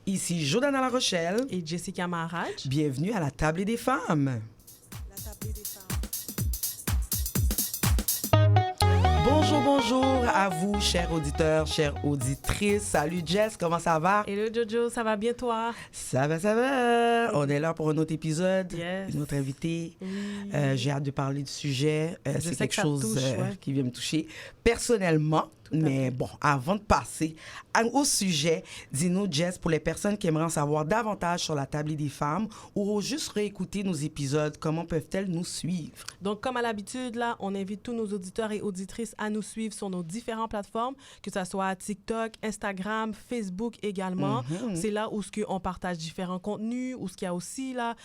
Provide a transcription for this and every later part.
Ici Jordana La Rochelle. Et Jessica Maharaj. Bienvenue à la Table des femmes. Bonjour à vous, chers auditeurs, chères auditrices. Salut Jess, comment ça va? Hello Jojo, ça va bien toi? Ça va. On est là pour un autre épisode, Yes. une autre invitée. Oui. J'ai hâte de parler du sujet. C'est sais quelque que ça chose touche, ouais. qui vient me toucher personnellement. Mais bon, avant de passer au sujet, dis-nous, Jess, pour les personnes qui aimeraient en savoir davantage sur la Table des femmes ou juste réécouter nos épisodes, comment peuvent-elles nous suivre? Donc, comme à l'habitude, là, on invite tous nos auditeurs et auditrices à nous suivre sur nos différentes plateformes, que ce soit TikTok, Instagram, Facebook également. C'est là où on partage différents contenus, où il y a aussi là,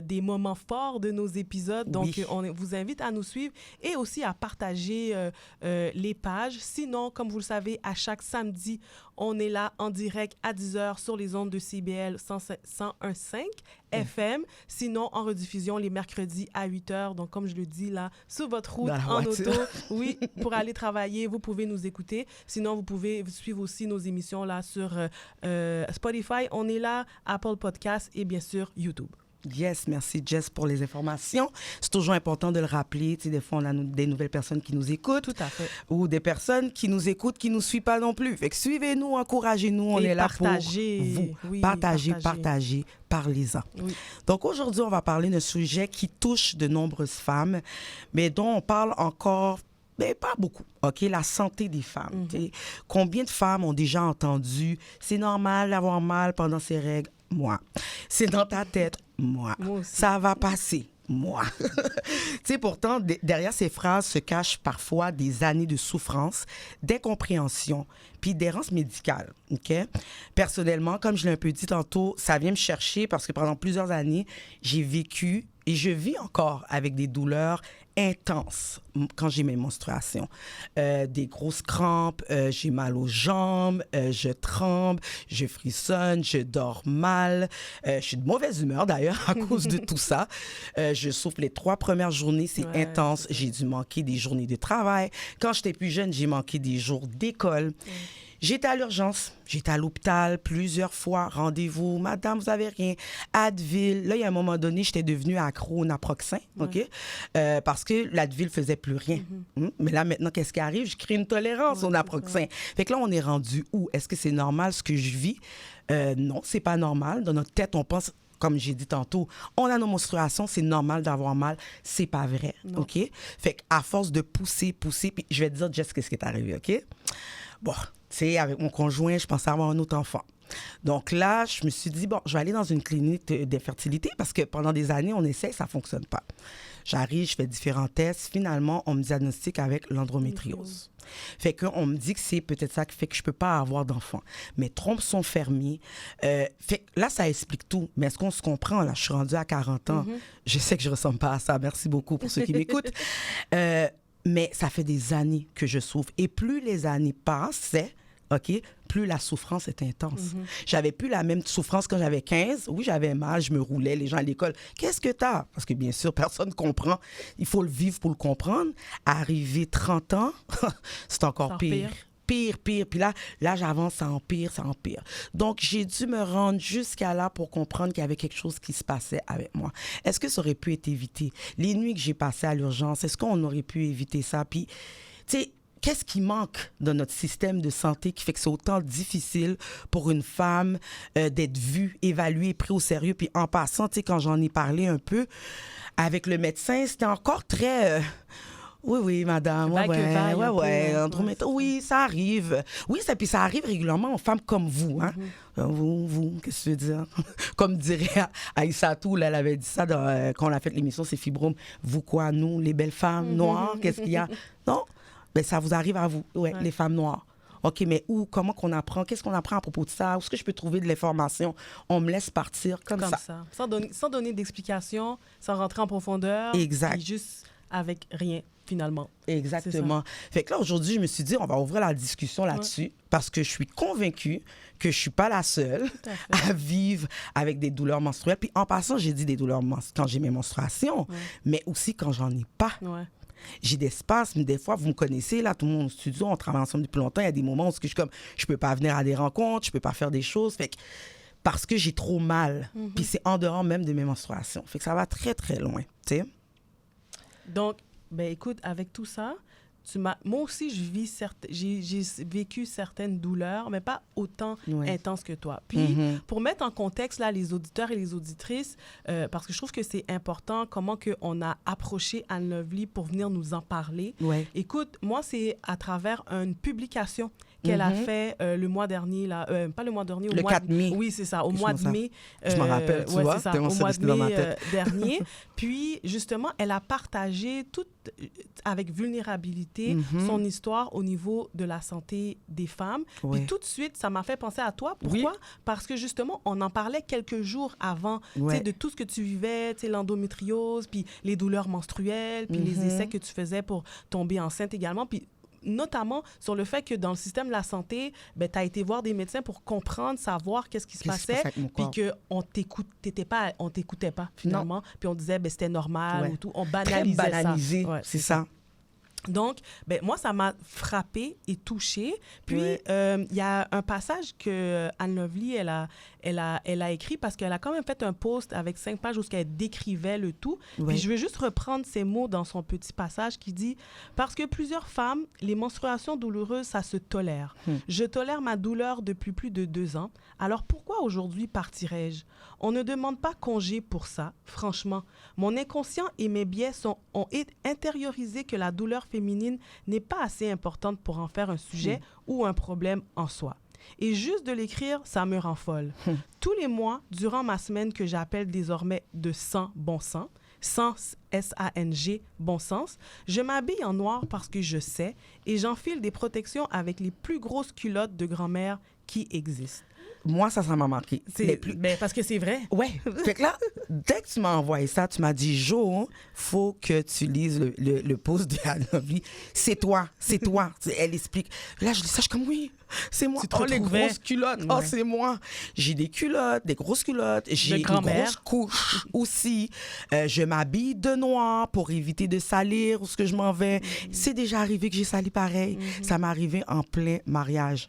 des moments forts de nos épisodes. Donc, Oui. on vous invite à nous suivre et aussi à partager les pages. Sinon, comme vous le savez, à chaque samedi, on est là en direct à 10h sur les ondes de CIBL 101.5 FM. Sinon, en rediffusion les mercredis à 8h. Donc, comme je le dis là, sur votre route, Dans la en voiture. auto, oui, pour aller travailler, vous pouvez nous écouter. Sinon, vous pouvez suivre aussi nos émissions là sur Spotify. On est là, Apple Podcasts et bien sûr YouTube. Yes, merci Jess pour les informations. C'est toujours important de le rappeler. Tu sais, des fois, on a des nouvelles personnes qui nous écoutent. Tout à fait. Ou des personnes qui nous écoutent, qui ne nous suivent pas non plus. Fait que suivez-nous, encouragez-nous. On Et est là partagez. pour vous. Oui, Partagez, parlez-en. Oui. Donc aujourd'hui, on va parler d'un sujet qui touche de nombreuses femmes, mais dont on parle encore, mais pas beaucoup. OK, la santé des femmes. Tu sais. Combien de femmes ont déjà entendu « c'est normal d'avoir mal pendant ses règles » ? Moi. C'est dans ta tête? Moi. Moi aussi. Ça va passer? Moi. Tu sais, pourtant, derrière ces phrases se cachent parfois des années de souffrance, d'incompréhension, puis d'errance médicale, OK? Personnellement, comme je l'ai un peu dit tantôt, ça vient me chercher parce que pendant plusieurs années, j'ai vécu et je vis encore avec des douleurs intenses quand j'ai mes menstruations. Des grosses crampes, j'ai mal aux jambes, je tremble, je frissonne, je dors mal. Je suis de mauvaise humeur d'ailleurs à cause de tout ça. Je souffre les 3 premières journées, c'est Ouais, intense. J'ai dû manquer des journées de travail. Quand j'étais plus jeune, j'ai manqué des jours d'école. J'étais à l'urgence, j'étais à l'hôpital plusieurs fois, rendez-vous, madame, vous avez rien, Advil. Là, il y a un moment donné, j'étais devenue accro au naproxen, OK? Parce que l'Advil faisait plus rien. Mais là, maintenant, qu'est-ce qui arrive? Je crée une tolérance au naproxen. Fait que là, on est rendu où? Est-ce que c'est normal ce que je vis? Non, c'est pas normal. Dans notre tête, on pense... Comme j'ai dit tantôt, on a nos menstruations, c'est normal d'avoir mal. C'est pas vrai, Non. OK? Fait qu'à force de pousser, puis je vais te dire, Jess, qu'est-ce qui est arrivé, OK? Bon, tu sais, avec mon conjoint, je pensais avoir un autre enfant. Donc là, je me suis dit, bon, je vais aller dans une clinique de fertilité parce que pendant des années, on essaie, ça fonctionne pas. J'arrive, je fais différents tests. Finalement, on me diagnostique avec l'endométriose. Fait qu'on me dit que c'est peut-être ça qui fait que je peux pas avoir d'enfant. Mes trompes sont fermées. Fait que là, ça explique tout. Mais est-ce qu'on se comprend? Là, je suis rendue à 40 ans. Je sais que je ressemble pas à ça. Merci beaucoup pour ceux qui m'écoutent. Mais ça fait des années que je souffre. Et plus les années passaient, OK, plus la souffrance est intense. J'avais plus la même souffrance quand j'avais 15. Oui, j'avais mal, je me roulais, les gens à l'école. Qu'est-ce que t'as? Parce que bien sûr, personne ne comprend. Il faut le vivre pour le comprendre. Arrivé 30 ans, c'est encore pire. Pire. Puis là, j'avance, ça empire. Donc, j'ai dû me rendre jusqu'à là pour comprendre qu'il y avait quelque chose qui se passait avec moi. Est-ce que ça aurait pu être évité? Les nuits que j'ai passées à l'urgence, est-ce qu'on aurait pu éviter ça? Puis, tu sais, qu'est-ce qui manque dans notre système de santé qui fait que c'est autant difficile pour une femme d'être vue, évaluée, prise au sérieux? Puis en passant, tu sais, quand j'en ai parlé un peu avec le médecin, c'était encore très... Oui, madame. Oui, ça arrive. Oui, puis ça arrive régulièrement aux femmes comme vous. Hein? Vous, qu'est-ce que tu veux dire? Comme dirait Aïssatou, là, elle avait dit ça quand on a fait l'émission, c'est Fibrome. Vous quoi, nous, les belles femmes noires, qu'est-ce qu'il y a? Non? Ben, ça vous arrive à vous, les femmes noires. OK, mais où, comment qu'on apprend? Qu'est-ce qu'on apprend à propos de ça? Où est-ce que je peux trouver de l'information? On me laisse partir comme ça. Sans donner d'explication, sans rentrer en profondeur. Exact. Et juste avec rien, finalement. Exactement. Fait que là, aujourd'hui, je me suis dit, on va ouvrir la discussion là-dessus parce que je suis convaincue que je suis pas la seule à vivre avec des douleurs menstruelles. Puis en passant, j'ai dit des douleurs quand j'ai mes menstruations, mais aussi quand j'en ai pas. J'ai des spasmes, des fois, vous me connaissez, là, tout le monde au studio, on travaille ensemble depuis longtemps, il y a des moments où je suis comme, je peux pas venir à des rencontres, je peux pas faire des choses. Fait que parce que j'ai trop mal. Puis c'est en dehors même de mes menstruations. Fait que ça va très, très loin, tu sais. Donc, ben écoute, avec tout ça, moi aussi, j'ai vécu certaines douleurs, mais pas autant intenses que toi. Puis, pour mettre en contexte là, les auditeurs et les auditrices, parce que je trouve que c'est important comment on a approché Anne Lovely pour venir nous en parler. Ouais. Écoute, moi, c'est à travers une publication qu'elle a fait le mois dernier, là, pas le mois dernier, le 4 mai. Oui, c'est ça, au mois de mai. Je m'en rappelle, tu vois, c'est ça, au mois de mai dernier. Puis, justement, elle a partagé tout avec vulnérabilité son histoire au niveau de la santé des femmes. Puis tout de suite, ça m'a fait penser à toi. Pourquoi? Parce que justement, on en parlait quelques jours avant, tu sais, de tout ce que tu vivais, tu sais, l'endométriose, puis les douleurs menstruelles, puis les essais que tu faisais pour tomber enceinte également. Puis notamment sur le fait que dans le système de la santé, ben, tu as été voir des médecins pour comprendre, savoir qu'est-ce qui se passait, puis qu'on t'écoutait pas, finalement. Non. Puis on disait, ben, c'était normal ou tout. On banalisait ça. Très banalisé, c'est ça. Donc, ben, moi, ça m'a frappée et touchée. Puis, il y a un passage que Anne Lovely, elle a écrit parce qu'elle a quand même fait un post avec 5 pages où elle décrivait le tout. Puis, je vais juste reprendre ces mots dans son petit passage qui dit « Parce que plusieurs femmes, les menstruations douloureuses, ça se tolère. Je tolère ma douleur depuis plus de 2 ans. Alors, pourquoi aujourd'hui partirais-je? On ne demande pas congé pour ça, franchement. Mon inconscient et mes biais ont intériorisé que la douleur féminine n'est pas assez importante pour en faire un sujet ou un problème en soi. Et juste de l'écrire, ça me rend folle. Tous les mois, durant ma semaine que j'appelle désormais de sang bon sang, sans S-A-N-G, bon sens, je m'habille en noir parce que je sais et j'enfile des protections avec les plus grosses culottes de grand-mère qui existent. » Moi, ça m'a marqué. Mais parce que c'est vrai. Ouais. Fait que là, dès que tu m'as envoyé ça, tu m'as dit, Jo, faut que tu lises le post de Anne Lovely. C'est toi. Elle explique. Là, je lis ça, je suis comme, oui, c'est moi. Oh, les grosses culottes. Oh, c'est moi. J'ai des culottes, des grosses culottes. J'ai une grosse couche aussi. Je m'habille de noir pour éviter de salir où ce que je m'en vais. C'est déjà arrivé que j'ai sali pareil. Ça m'est arrivé en plein mariage.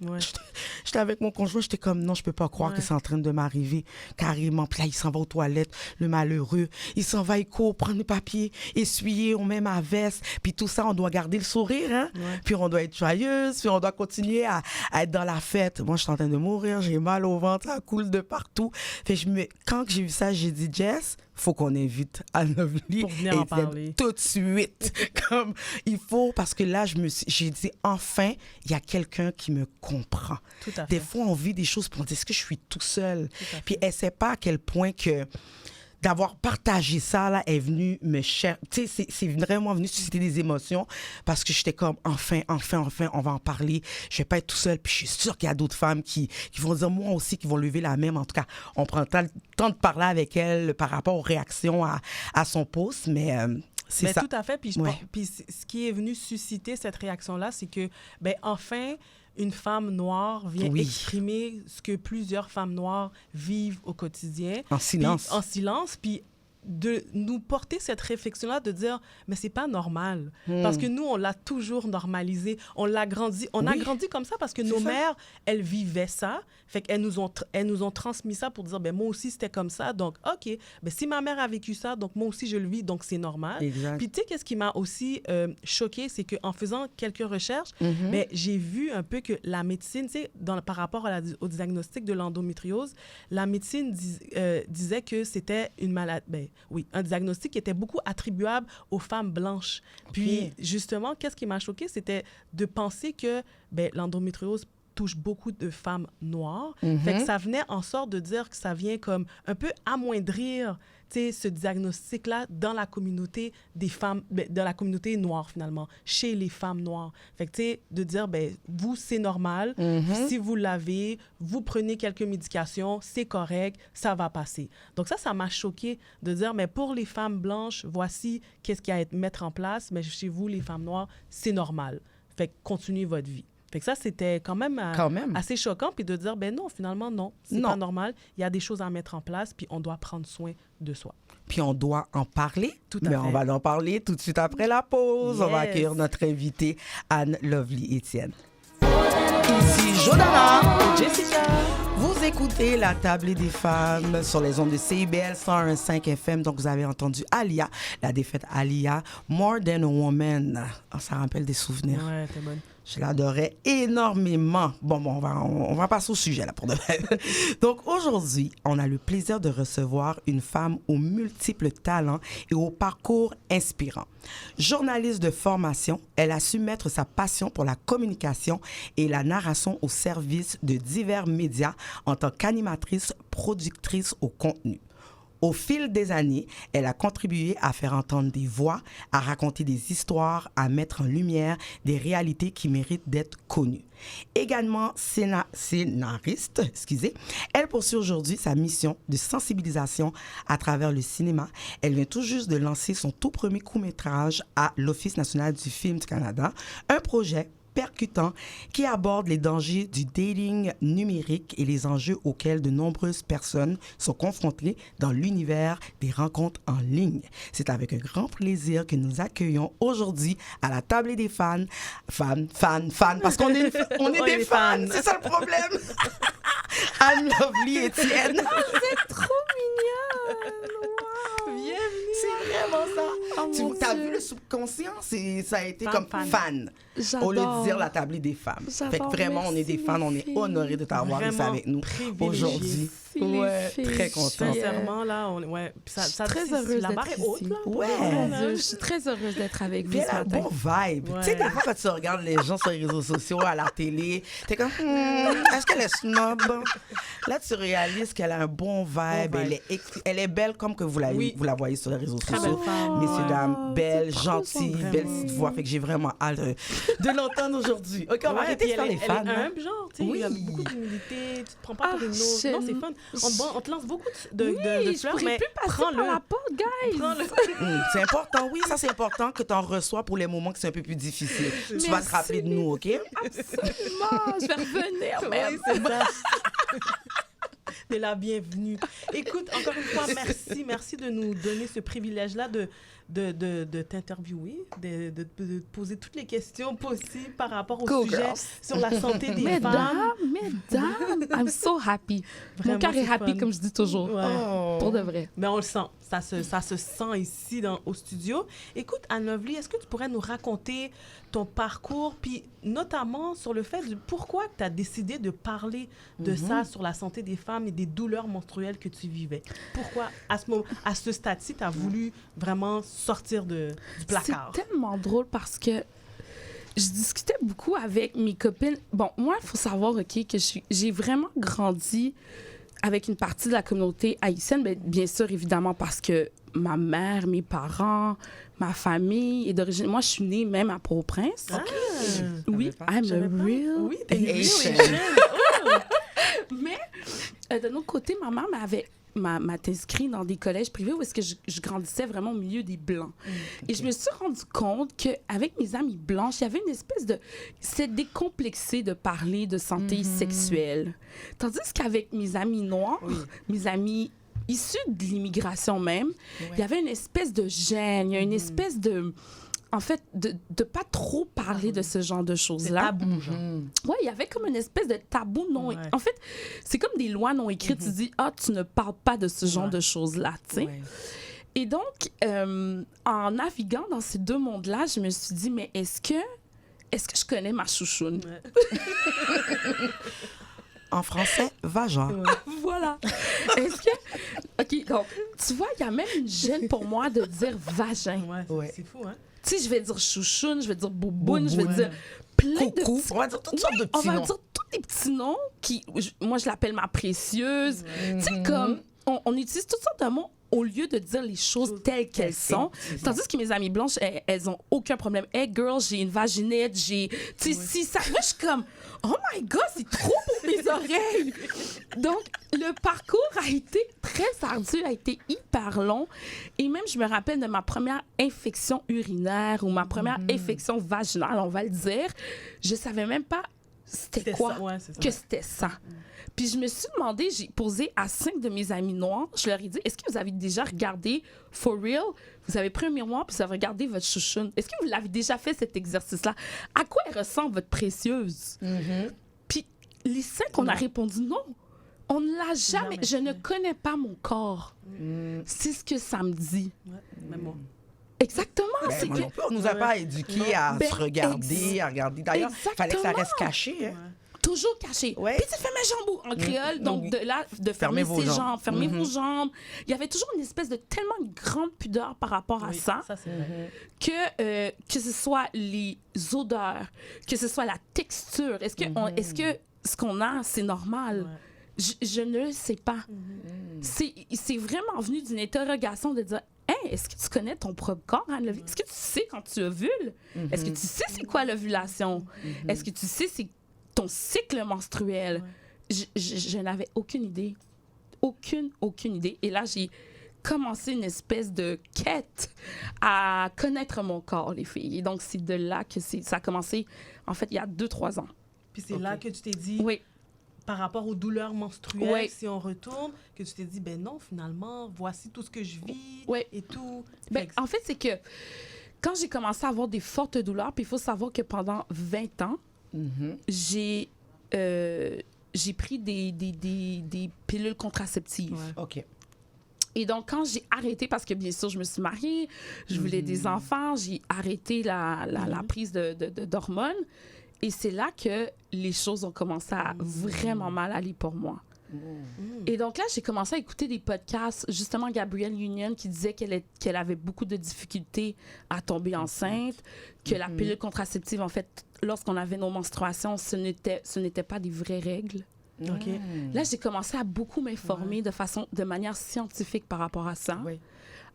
J'étais avec mon conjoint, j'étais comme, non, je peux pas croire que c'est en train de m'arriver carrément. Puis là, il s'en va aux toilettes, le malheureux. Il s'en va, il court, prendre les papiers, essuyer, on met ma veste. Puis tout ça, on doit garder le sourire, hein? Puis on doit être joyeuse, puis on doit continuer à être dans la fête. Moi, je suis en train de mourir, j'ai mal au ventre, ça coule de partout. Fait que quand j'ai vu ça, j'ai dit, Jess, faut qu'on invite Anne Lovely pour venir en parler tout de suite. Comme il faut, parce que là, j'ai dit, enfin, il y a quelqu'un qui me comprend. Tout à fait. Des fois, on vit des choses pour on dit, est-ce que je suis tout seul? Puis elle sait pas à quel point que d'avoir partagé ça, là, est venu me chercher. Tu sais, c'est vraiment venu susciter des émotions parce que j'étais comme, enfin, on va en parler. Je vais pas être tout seul. Puis je suis sûre qu'il y a d'autres femmes qui vont dire, moi aussi, qui vont lever la même. En tout cas, on prend le temps de parler avec elle par rapport aux réactions à son post, mais... c'est ça. Tout à fait. Puis, puis ce qui est venu susciter cette réaction-là, c'est que, ben, enfin, une femme noire vient exprimer ce que plusieurs femmes noires vivent au quotidien. En silence. Puis de nous porter cette réflexion-là, de dire, mais c'est pas normal. Parce que nous, on l'a toujours normalisé. On l'a grandi. On a grandi comme ça parce que nos mères, elles vivaient ça. Fait qu'elles nous ont transmis ça pour dire, ben moi aussi, c'était comme ça. Donc, OK, ben si ma mère a vécu ça, donc moi aussi, je le vis, donc c'est normal. Exact. Puis, tu sais, qu'est-ce qui m'a aussi choquée, c'est qu'en faisant quelques recherches, ben, j'ai vu un peu que la médecine, tu sais, par rapport au diagnostic de l'endométriose, la médecine disait que c'était une maladie, ben, oui, un diagnostic qui était beaucoup attribuable aux femmes blanches. Puis, justement, qu'est-ce qui m'a choquée, c'était de penser que ben, l'endométriose touche beaucoup de femmes noires. Fait que ça venait en sorte de dire que ça vient comme un peu amoindrir ce diagnostic-là dans la communauté des femmes, dans la communauté noire, finalement, chez les femmes noires. Fait que, tu sais, de dire, ben vous, c'est normal. Si vous l'avez, vous prenez quelques médications, c'est correct, ça va passer. Donc ça m'a choquée de dire, mais pour les femmes blanches, voici qu'est-ce qu'il y a à mettre en place, mais chez vous, les femmes noires, c'est normal. Fait que continuez votre vie. Fait que ça, c'était quand même assez choquant, puis de dire, ben non, finalement, non, c'est pas normal. Il y a des choses à mettre en place, puis on doit prendre soin de soi. Puis on doit en parler. Tout à fait. On va en parler tout de suite après la pause. On va accueillir notre invitée, Anne Lovely Etienne. Ici Jodana. Jessica. Vous écoutez La Table des femmes sur les ondes de CIBL 101.5 FM. Donc, vous avez entendu Alia, la défaite Alia, More Than a Woman. Oh, ça rappelle des souvenirs. Ouais, t'es bonne. Je l'adorais énormément. Bon, on va passer au sujet là pour de vrai. Donc aujourd'hui, on a le plaisir de recevoir une femme aux multiples talents et au parcours inspirant. Journaliste de formation, elle a su mettre sa passion pour la communication et la narration au service de divers médias en tant qu'animatrice, productrice au contenu. Au fil des années, elle a contribué à faire entendre des voix, à raconter des histoires, à mettre en lumière des réalités qui méritent d'être connues. Également scénariste, elle poursuit aujourd'hui sa mission de sensibilisation à travers le cinéma. Elle vient tout juste de lancer son tout premier court-métrage à l'Office national du film du Canada, un projet percutant qui aborde les dangers du dating numérique et les enjeux auxquels de nombreuses personnes sont confrontées dans l'univers des rencontres en ligne. C'est avec un grand plaisir que nous accueillons aujourd'hui à la table des fans, parce qu'on est, on est des fans, c'est ça le problème. Anne-Lovely Etienne. Oh, c'est trop mignon. Wow. Bienvenue. C'est vraiment ça. Oh, Tu as vu le subconscient, ça a été comme fan. J'adore. Au lieu de dire la table des femmes. J'adore. Fait que vraiment, on est des Merci, fans, on est filles. honorés de t'avoir ici Vraiment avec nous privilégiés. aujourd'hui. Merci, Ouais, les filles. très content. Sincèrement, là, ouais. Puis Je suis très heureuse la barre d'être est haute, ici. là. Ouais. Oh mon Dieu, je suis très heureuse d'être avec Puis vous elle ce a un matin. bon vibe. Ouais. Tu sais, des fois, quand tu regardes les gens sur les réseaux sociaux, à la télé, t'es comme, est-ce qu'elle est snob? Là, tu réalises qu'elle a un bon vibe. Bon vibe. Elle est belle comme que vous la voyez sur les réseaux Très sociaux. belle femme. Messieurs, dames, Oh, belle, c'est trop gentille, gentil. belle petite voix. Fait que j'ai vraiment hâte de l'entendre aujourd'hui. OK, on va Ouais, arrêter de puis faire les fans. Elle est hein. humble, genre, tu sais, il y a Oui. beaucoup d'humilité, tu te prends pas pour une autre. je- Non, c'est fun. On te lance beaucoup de Oui, je fleurs, pourrais mais plus passer par prends-le. la porte, guys. Prends-le. C'est important, oui, ça c'est important que tu en reçois pour les moments qui sont un peu plus difficiles. Tu vas te Merci. rappeler de nous, OK? Absolument. Je vais revenir même. Oui, c'est ça. T'es la bienvenue. Écoute, encore une fois, merci de nous donner ce privilège-là de t'interviewer, de te poser toutes les questions possibles par rapport au Go, sujet girls. sur la santé des femmes. Mesdames, I'm so happy. Vraiment, Mon cœur est c'est happy, fun. comme je dis toujours. Ouais. Oh. Pour de vrai. Mais on le sent, ça se sent ici au studio. Écoute, Anne-Lovely, est-ce que tu pourrais nous raconter ton parcours, puis notamment sur le fait de pourquoi tu as décidé de parler de ça sur la santé des femmes et des douleurs menstruelles que tu vivais? Pourquoi, à ce stade-ci, tu as voulu vraiment sortir du placard? C'est tellement drôle parce que je discutais beaucoup avec mes copines. Bon, moi, il faut savoir, OK, que j'ai vraiment grandi avec une partie de la communauté haïtienne, bien sûr, évidemment, parce que ma mère, mes parents, ma famille est d'origine... Moi, je suis née même à Port-au-Prince. Ah, Oui, I'm savais a pas. real Oui, t'es une Haitian. Haitienne. Mais de l'autre côté, ma mère m'a inscrit dans des collèges privés où est-ce que je grandissais vraiment au milieu des Blancs. Et je me suis rendu compte qu'avec mes amies blanches, il y avait une espèce de... C'est décomplexé de parler de santé sexuelle. Tandis qu'avec mes amis noirs, mes amis issus de l'immigration même, il y avait une espèce de gêne, il y a une espèce de... En fait, de pas trop parler de ce genre de C'est choses-là. tabou, genre. Ouais, il y avait comme une espèce de tabou non... Ouais. En fait, c'est comme des lois non écrites. Tu dis, tu ne parles pas de ce genre de choses-là, tu sais. Ouais. Et donc, en naviguant dans ces deux mondes-là, je me suis dit, mais est-ce que je connais ma chouchoune? Ouais. En français, vagin. Voilà. Est-ce que... OK, donc, tu vois, il y a même une gêne pour moi de dire vagin. Ouais. C'est fou, hein? Tu sais, je vais dire chouchoune, je vais dire bouboune, je vais Bouboune. dire plein de Coucou. petits... On va dire toutes sortes de On petits va noms. dire tous des petits noms qui... Moi, je l'appelle ma précieuse. Tu sais, comme... On utilise toutes sortes de mots au lieu de dire les choses telles qu'elles sont. Tandis que mes amies blanches, elles ont aucun problème. Hey, girl, j'ai une vaginette, j'ai... Tu sais, si ça... Moi, je suis comme... Oh my God, c'est trop pour mes oreilles! Donc, le parcours a été très ardu, a été hyper long. Et même, je me rappelle de ma première infection urinaire ou ma première infection vaginale, on va le dire. Je savais même pas c'était quoi, ça, ouais, c'est ça. que c'était ça. Puis je me suis demandé, j'ai posé à 5 de mes amis noirs, je leur ai dit, est-ce que vous avez déjà regardé For Real? Vous avez pris un miroir puis vous avez regardé votre chouchoune. Est-ce que vous l'avez déjà fait cet exercice-là? À quoi elle ressemble votre précieuse? Puis les 5, on a répondu non. On ne l'a jamais. Je ne fait. connais pas mon corps. C'est ce que ça me dit. Ouais, même moi. Exactement. Ben, c'est moi que... non plus, on nous a pas éduqués à Ben, se regarder, à regarder. D'ailleurs, il fallait que ça reste caché. Hein. Toujours caché. Ouais. Puis tu fais mes jambes en créole, donc de là, de fermer vos ses jambes. jambes, fermer vos jambes. Il y avait toujours une espèce de tellement une grande pudeur par rapport à Oui, ça, c'est vrai. que ce soit les odeurs, que ce soit la texture. Est-ce que ce qu'on a, c'est normal? Ouais. Je ne le sais pas. C'est vraiment venu d'une interrogation de dire hey, est-ce que tu connais ton propre corps, Anne-Lovie? Est-ce que tu sais quand tu ovules? Est-ce que tu sais c'est quoi l'ovulation? Est-ce que tu sais c'est ton cycle menstruel? Je n'avais aucune idée. Aucune idée. Et là, j'ai commencé une espèce de quête à connaître mon corps, les filles. Et donc, c'est de là que ça a commencé, en fait, il y a 2-3 ans. Puis c'est là que tu t'es dit, Oui. par rapport aux douleurs menstruelles, Ouais. si on retourne, que tu t'es dit, ben non, finalement, voici tout ce que je vis Ouais. et tout. Ben, en fait, c'est que quand j'ai commencé à avoir des fortes douleurs, puis il faut savoir que pendant 20 ans, j'ai pris des pilules contraceptives. Ouais. OK. Et donc, quand j'ai arrêté, parce que bien sûr, je me suis mariée, je voulais des enfants, j'ai arrêté la prise d'hormones. Et c'est là que les choses ont commencé à vraiment mal aller pour moi. Et donc là, j'ai commencé à écouter des podcasts, justement Gabrielle Union qui disait qu'elle avait beaucoup de difficultés à tomber enceinte, que la pilule contraceptive, en fait, lorsqu'on avait nos menstruations, ce n'était pas des vraies règles. OK. Là, j'ai commencé à beaucoup m'informer de manière scientifique par rapport à ça, Oui.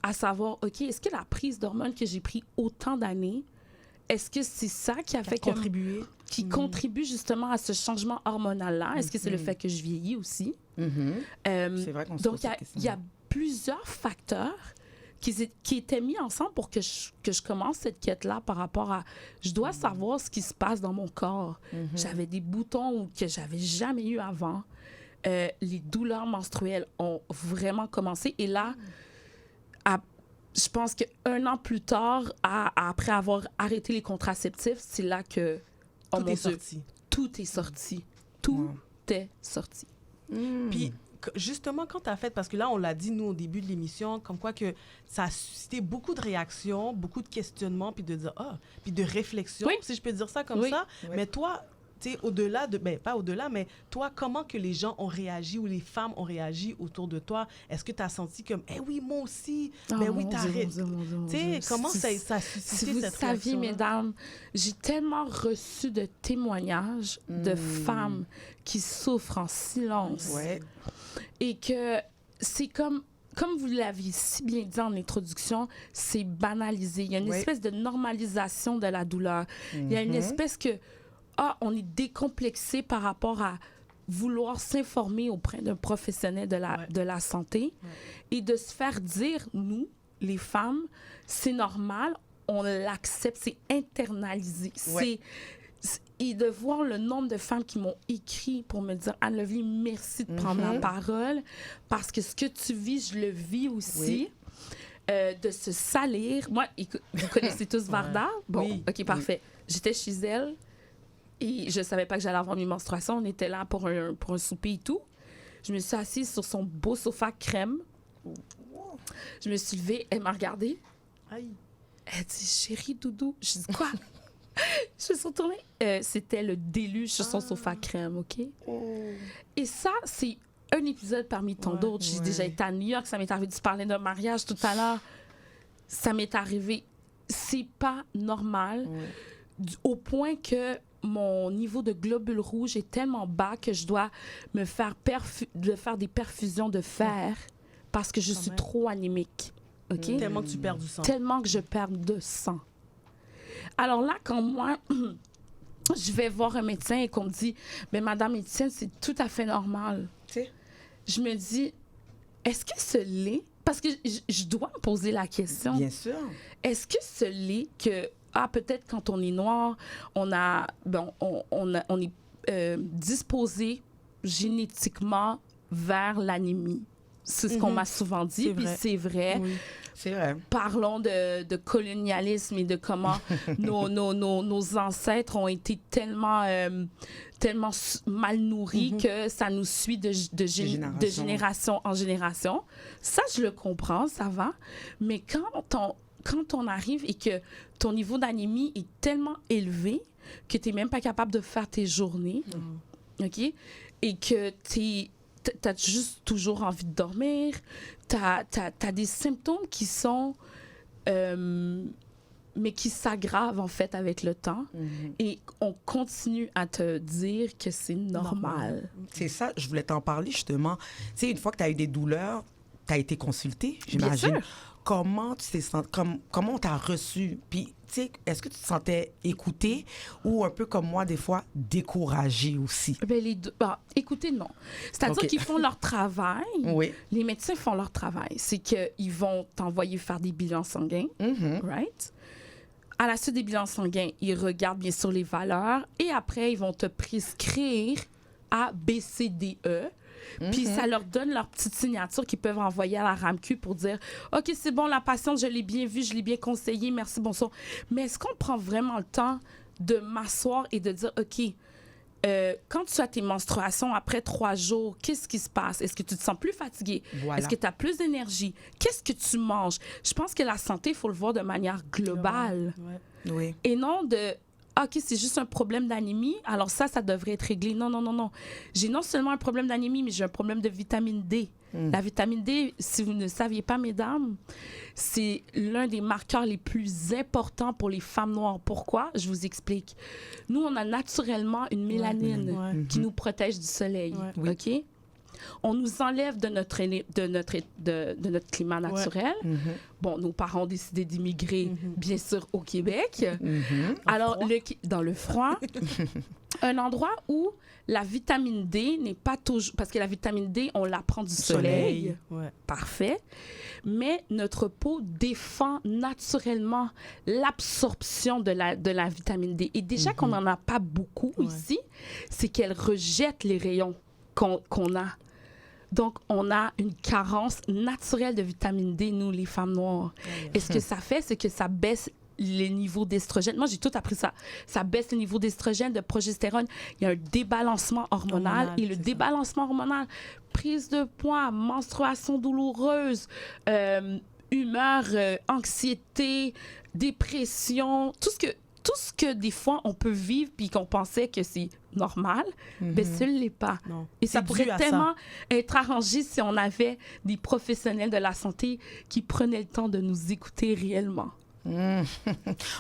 à savoir, OK, est-ce que la prise d'hormones que j'ai pris autant d'années, est-ce que c'est ça qui a fait Contribuer. qui contribue justement à ce changement hormonal-là? Est-ce que c'est le fait que je vieillis aussi? C'est vrai qu'on se Donc, pose cette question. il y a plusieurs facteurs qui étaient mis ensemble pour que je commence cette quête-là par rapport à... Je dois savoir ce qui se passe dans mon corps. J'avais des boutons que j'avais jamais eu avant. Les douleurs menstruelles ont vraiment commencé. Et là, je pense qu'un an plus tard, après avoir arrêté les contraceptifs, c'est là que... oh Tout mon est Dieu, sorti. tout est sorti. Tout est sorti. Puis, justement, quand tu as fait, parce que là, on l'a dit, nous, au début de l'émission, comme quoi que ça a suscité beaucoup de réactions, beaucoup de questionnements, puis de dire, puis de réflexion, Oui. si je peux dire ça comme Oui. ça. Oui. Mais toi, tu sais, au-delà de, ben, pas au-delà, mais toi, comment que les gens ont réagi ou les femmes ont réagi autour de toi? Est-ce que tu as senti comme, eh oui, moi aussi, ben oui, t'arrêtes. Tu sais, comment ça a suscité Si vous cette saviez, réaction? mesdames, j'ai tellement reçu de témoignages de femmes qui souffrent en silence. Ouais. Et que c'est comme vous l'aviez si bien dit en introduction, c'est banalisé. Il y a une Oui. espèce de normalisation de la douleur. Il y a une espèce que, on est décomplexé par rapport à vouloir s'informer auprès d'un professionnel de la santé et de se faire dire, nous, les femmes, c'est normal, on l'accepte, c'est internalisé. Ouais. Et de voir le nombre de femmes qui m'ont écrit pour me dire « Anne-Lovie, merci de prendre la parole parce que ce que tu vis, je le vis aussi. De se salir. Moi, écoute, vous connaissez tous Varda? Bon, Oui. OK, parfait. J'étais chez elle et je savais pas que j'allais avoir mes menstruations. On était là pour un souper et tout. Je me suis assise sur son beau sofa crème. Je me suis levée, elle m'a regardée. Aïe. Elle dit « Chérie, doudou. » Je dis « Quoi? » Je me suis retournée. C'était le déluge sur son sofa crème, OK? Et ça, c'est un épisode parmi tant d'autres. J'ai déjà été à New York, ça m'est arrivé de parler d'un mariage tout à l'heure. Ça m'est arrivé. C'est pas normal au point que mon niveau de globules rouges est tellement bas que je dois me faire des perfusions de fer parce que je suis trop anémique. OK? Tellement que tu perds du sang. Tellement que je perds de sang. Alors là, quand moi, je vais voir un médecin et qu'on me dit « Mais Madame Étienne, c'est tout à fait normal. » Tu sais? Je me dis « Est-ce que ce l'est? » Parce que je dois me poser la question. Bien sûr. Est-ce que ce l'est que, peut-être quand on est noir, on est disposé génétiquement vers l'anémie? C'est ce qu'on m'a souvent dit, C'est puis vrai. c'est vrai. Oui. C'est vrai. Parlons de colonialisme et de comment nos ancêtres ont été tellement mal nourris que ça nous suit de génération en génération. Ça, je le comprends, ça va. Mais quand on arrive et que ton niveau d'anémie est tellement élevé que tu n'es même pas capable de faire tes journées, OK? Et que t'as juste toujours envie de dormir, t'as des symptômes qui sont... mais qui s'aggravent, en fait, avec le temps. Et on continue à te dire que c'est normal. C'est ça, je voulais t'en parler, justement. Tu sais, une fois que tu as eu des douleurs, tu as été consultée, j'imagine. Bien sûr. Comment tu t'es senti, comment on t'a reçu? Puis, tu sais, est-ce que tu te sentais écoutée ou un peu comme moi, des fois, découragée aussi? Ben, les deux. Écoutez, non. C'est-à-dire qu'ils font leur travail. Oui. Les médecins font leur travail. C'est qu'ils vont t'envoyer faire des bilans sanguins, right? À la suite des bilans sanguins, ils regardent bien sûr les valeurs et après, ils vont te prescrire A, B, C, D, E. Puis ça leur donne leur petite signature qu'ils peuvent envoyer à la RAMQ pour dire « OK, c'est bon, la patiente, je l'ai bien vue, je l'ai bien conseillée, merci, bonsoir. » Mais est-ce qu'on prend vraiment le temps de m'asseoir et de dire « OK, quand tu as tes menstruations après 3 jours, qu'est-ce qui se passe? Est-ce que tu te sens plus fatiguée? Voilà. Est-ce que tu as plus d'énergie? Qu'est-ce que tu manges? » Je pense que la santé, il faut le voir de manière globale. Ouais. Oui. Et non de OK, c'est juste un problème d'anémie, alors ça devrait être réglé. Non, non, non, non. J'ai non seulement un problème d'anémie, mais j'ai un problème de vitamine D. La vitamine D, si vous ne saviez pas, mesdames, c'est l'un des marqueurs les plus importants pour les femmes noires. Pourquoi? Je vous explique. Nous, on a naturellement une mélanine qui nous protège du soleil. Ouais. OK? On nous enlève de notre climat naturel. Bon, nos parents ont décidé d'immigrer, bien sûr, au Québec. Alors, dans le froid, un endroit où la vitamine D n'est pas toujours... Parce que la vitamine D, on la prend du soleil. Ouais. Parfait. Mais notre peau défend naturellement l'absorption de la vitamine D. Et déjà qu'on n'en a pas beaucoup ici, c'est qu'elle rejette les rayons qu'on a. Donc, on a une carence naturelle de vitamine D, nous, les femmes noires. Et ce que ça fait, c'est que ça baisse les niveaux d'estrogène. Moi, j'ai tout appris ça. Ça baisse les niveaux d'estrogène, de progestérone. Il y a un débalancement hormonal. Et le débalancement hormonal, prise de poids, menstruation douloureuse, humeur, anxiété, dépression, tout ce que des fois on peut vivre puis qu'on pensait que c'est normal, ben ce ne l'est pas. Non. Et ça C'est pourrait dû à tellement être arrangé si on avait des professionnels de la santé qui prenaient le temps de nous écouter réellement.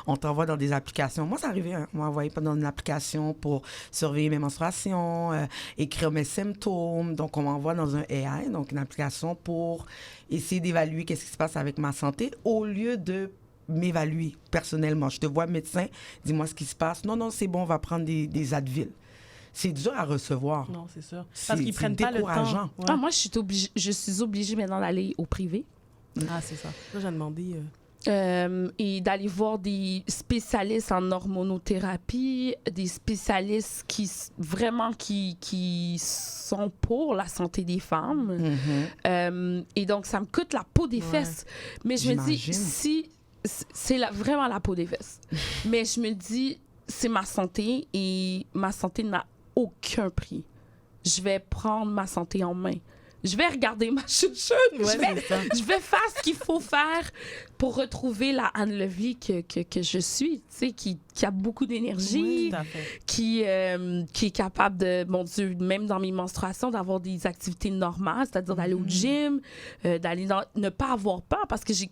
On t'envoie dans des applications. Moi, ça arrivait. On m'a envoyé dans une application pour surveiller mes menstruations, écrire mes symptômes. Donc, on m'envoie dans un AI, donc une application pour essayer d'évaluer qu'est-ce qui se passe avec ma santé au lieu de m'évaluer personnellement. Je te vois médecin, dis-moi ce qui se passe. Non, c'est bon, on va prendre des Advil. C'est dur à recevoir. Non, c'est sûr. Parce qu'ils prennent pas le temps. Ouais. Moi, je suis obligée maintenant d'aller au privé. Ah, c'est ça. Là, j'ai demandé... et d'aller voir des spécialistes en hormonothérapie, des spécialistes qui sont pour la santé des femmes. Et donc, ça me coûte la peau des fesses. Mais je me dis, si c'est vraiment la peau des fesses. Mais je me dis, c'est ma santé et ma santé n'a aucun prix. Je vais prendre ma santé en main. Je vais regarder ma chouchoune. Je vais faire ce qu'il faut faire pour retrouver la Anne Lovely que je suis, tu sais, qui a beaucoup d'énergie, qui est capable de, mon Dieu, même dans mes menstruations, d'avoir des activités normales, c'est-à-dire d'aller au gym, ne pas avoir peur, parce que je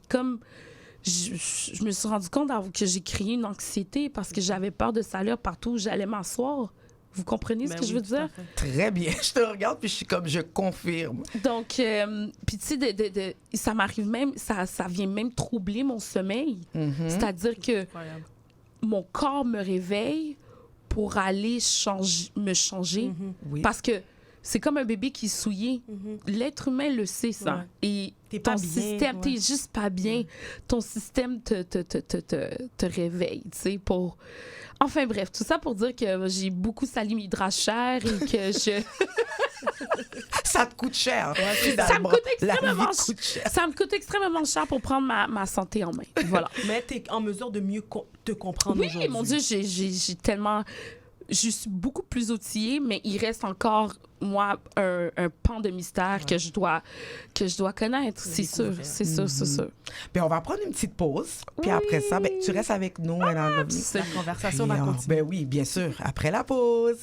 me suis rendu compte que j'ai créé une anxiété parce que j'avais peur de salir partout où j'allais m'asseoir. Vous comprenez ce que je veux dire? Très bien. Je te regarde puis je suis comme, je confirme. Donc, puis tu sais, ça m'arrive même, ça vient même troubler mon sommeil. C'est-à-dire que mon corps me réveille pour aller me changer. Parce que c'est comme un bébé qui est souillé. L'être humain le sait, ça. Et ton système, t'es juste pas bien. Ton système te réveille, tu sais, pour... Enfin bref, tout ça pour dire que j'ai beaucoup sali mes draps chers et que je... Ça te coûte cher. Ça me coûte extrêmement coûte cher. Ça me coûte extrêmement cher pour prendre ma santé en main. Voilà. Mais tu es en mesure de mieux te comprendre Oui, aujourd'hui. mon Dieu, j'ai tellement... Je suis beaucoup plus outillée, mais il reste encore, moi, un pan de mystère que je dois connaître. C'est sûr, c'est sûr, c'est sûr. Puis on va prendre une petite pause. Puis après ça, ben, tu restes avec nous. La conversation va continuer. Ben oui, bien sûr. Après la pause.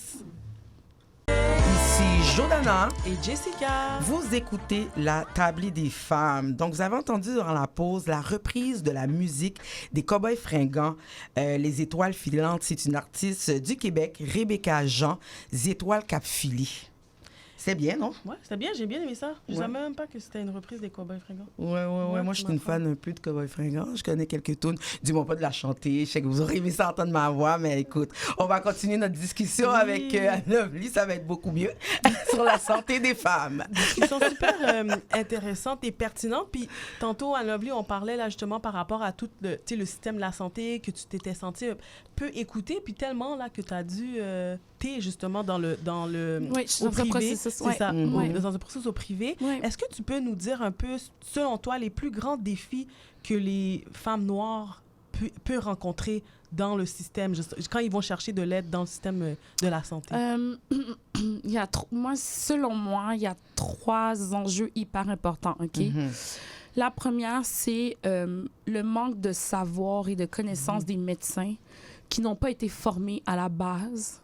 Ici Jordana Et Jessica. Vous écoutez La Tablée des femmes. Donc, vous avez entendu durant la pause la reprise de la musique des Cowboys fringants. Les Étoiles filantes, c'est une artiste du Québec, Rebecca Jean, les Étoiles Cap-Philly. C'est bien, non? Ouais, c'était bien, j'ai bien aimé ça. Je savais même pas que c'était une reprise des Cowboys fringants. Ouais. Moi, je suis une fan un peu de Cowboys fringants. Je connais quelques tunes. Dis-moi pas de la chanter. Je sais que vous aurez aimé ça entendre ma voix, mais écoute, on va continuer notre discussion avec Lovely. Ça va être beaucoup mieux sur la santé des femmes. Qui sont super intéressantes et pertinentes. Puis tantôt, à Lovely, on parlait là justement par rapport à tout le système de la santé, que tu t'étais senti peu écouté, puis tellement là que tu as dû... t'es justement dans le oui, au privé. C'est ça, Mm-hmm. dans un processus au privé. Oui. Est-ce que tu peux nous dire un peu, selon toi, les plus grands défis que les femmes noires peuvent rencontrer dans le système, quand ils vont chercher de l'aide dans le système de la santé? Selon moi, il y a 3 enjeux hyper importants, OK? Mm-hmm. La première, c'est le manque de savoir et de connaissances des médecins qui n'ont pas été formés à la base.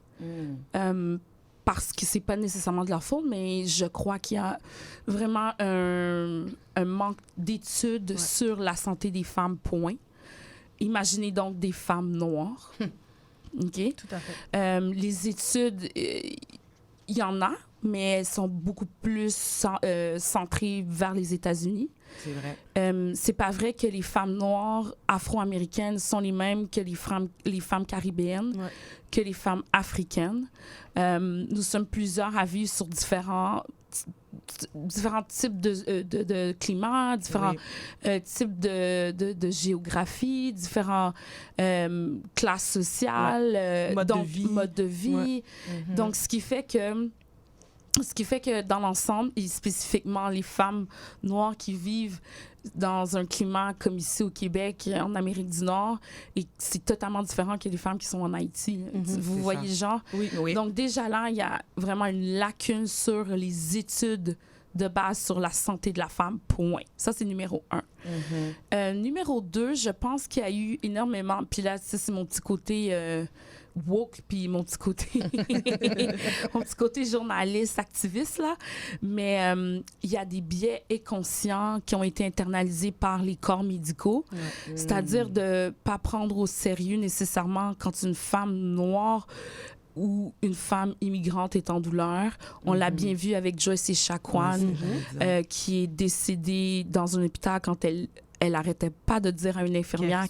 Parce que c'est pas nécessairement de leur faute, mais je crois qu'il y a vraiment un manque d'études sur la santé des femmes, point. Imaginez donc des femmes noires. OK? Tout à fait. Les études, il y en a, mais elles sont beaucoup plus centrées vers les États-Unis. C'est vrai. C'est pas vrai que les femmes noires afro-américaines sont les mêmes que les femmes caribéennes, que les femmes africaines. Nous sommes plusieurs à vivre sur différents types de climat, différents types de géographie, différentes classes sociales, mode de vie. Ouais. Donc, ce qui fait que dans l'ensemble, et spécifiquement les femmes noires qui vivent dans un climat comme ici au Québec, en Amérique du Nord, et c'est totalement différent que les femmes qui sont en Haïti. Vous voyez le genre? Oui. Donc déjà là, il y a vraiment une lacune sur les études de base sur la santé de la femme, point. Ça, c'est numéro 1. Numéro 2, je pense qu'il y a eu énormément... Puis là, ça, c'est mon petit côté... woke, puis mon petit côté journaliste, activiste, là. Mais il y a des biais inconscients qui ont été internalisés par les corps médicaux, c'est-à-dire de pas prendre au sérieux nécessairement quand une femme noire ou une femme immigrante est en douleur. On l'a bien vu avec Joyce Echaquan, qui est décédée dans un hôpital quand elle arrêtait pas de dire à une infirmière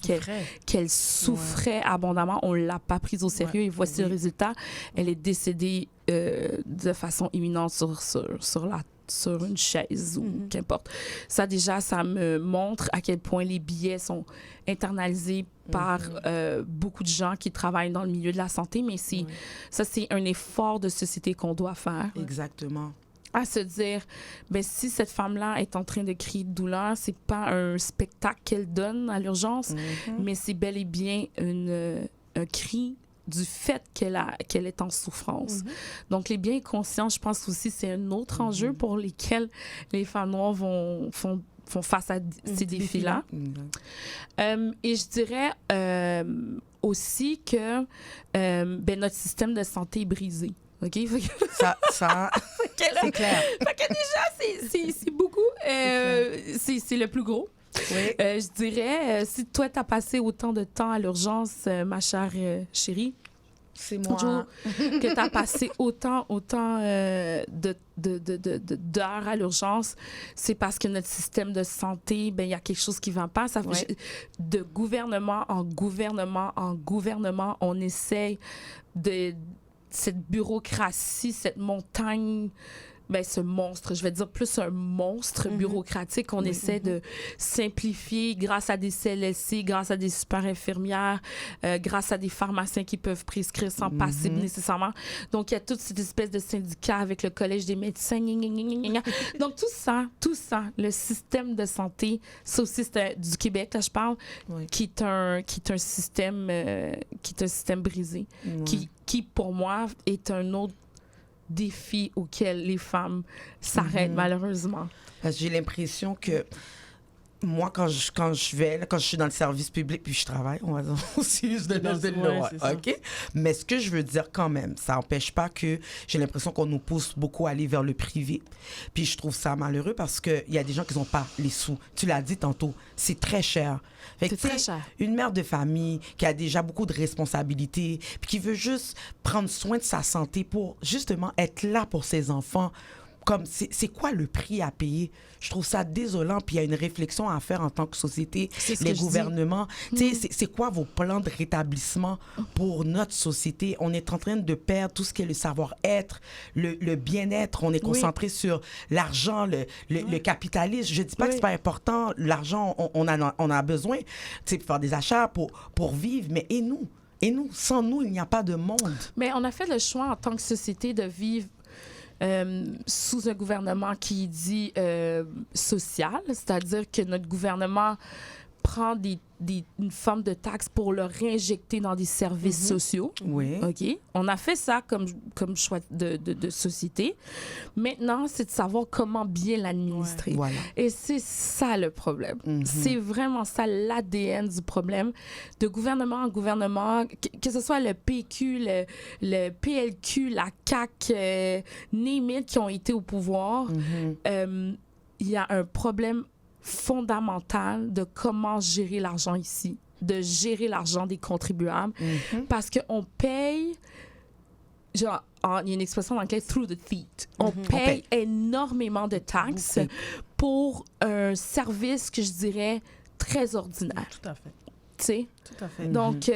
qu'elle souffrait abondamment. On l'a pas prise au sérieux et voici le résultat. Elle est décédée de façon imminente sur une chaise ou qu'importe. Ça, déjà, ça me montre à quel point les biais sont internalisés par beaucoup de gens qui travaillent dans le milieu de la santé, mais ça, c'est un effort de société qu'on doit faire. Exactement. À se dire, ben si cette femme-là est en train de crier de douleur, c'est pas un spectacle qu'elle donne à l'urgence, mais c'est bel et bien un cri du fait qu'elle est en souffrance. Donc, les biens conscients, je pense aussi, c'est un autre enjeu pour lesquels les femmes noires font face à ces défis-là. Et je dirais aussi que notre système de santé est brisé. OK? Ça c'est clair. Fait que déjà, c'est beaucoup. C'est le plus gros. Oui. Je dirais, si toi, tu as passé autant de temps à l'urgence, ma chère chérie, c'est moi. Joe, que tu as passé autant d'heures à l'urgence, c'est parce que notre système de santé, ben il y a quelque chose qui ne va pas. Ça fait de gouvernement en gouvernement, on essaie de cette bureaucratie, cette montagne ce monstre, je vais dire plus un monstre bureaucratique qu'on essaie de simplifier grâce à des CLSC, grâce à des super infirmières, grâce à des pharmaciens qui peuvent prescrire sans passer nécessairement. Donc, il y a toute cette espèce de syndicat avec le Collège des médecins. Donc, tout ça, le système de santé, ça aussi, c'est du Québec, là, je parle, qui est un système brisé, qui, pour moi, est un autre défi auquel les femmes s'arrêtent malheureusement. Parce que j'ai l'impression que moi, quand je suis dans le service public, puis je travaille, on va dire aussi, juste de OK? Mais ce que je veux dire quand même, ça n'empêche pas que j'ai l'impression qu'on nous pousse beaucoup à aller vers le privé. Puis je trouve ça malheureux parce qu'il y a des gens qui n'ont pas les sous. Tu l'as dit tantôt, c'est très cher. Fait que, c'est très cher. Une mère de famille qui a déjà beaucoup de responsabilités, puis qui veut juste prendre soin de sa santé pour justement être là pour ses enfants. Comme c'est quoi le prix à payer? Je trouve ça désolant, puis il y a une réflexion à faire en tant que société, les gouvernements. C'est quoi vos plans de rétablissement pour notre société? On est en train de perdre tout ce qui est le savoir-être, le bien-être. On est concentré sur l'argent, le capitalisme. Je dis pas que c'est pas important. L'argent, on en a besoin pour faire des achats, pour vivre. Mais et nous? Sans nous, il n'y a pas de monde. Mais on a fait le choix en tant que société de vivre sous un gouvernement qui dit social, c'est-à-dire que notre gouvernement prend une forme de taxe pour le réinjecter dans des services sociaux. Oui. OK? On a fait ça comme choix de société. Maintenant, c'est de savoir comment bien l'administrer. Voilà. Et c'est ça le problème. C'est vraiment ça l'ADN du problème. De gouvernement en gouvernement, que ce soit le PQ, le PLQ, la CAQ, name it, qui ont été au pouvoir, il y a un problème fondamental de comment gérer l'argent ici, de gérer l'argent des contribuables, parce qu'on paye, genre, il y a une expression en anglais, through the feet. On paye énormément de taxes pour un service que je dirais très ordinaire. Tout à fait. Tu sais? Tout à fait. Donc,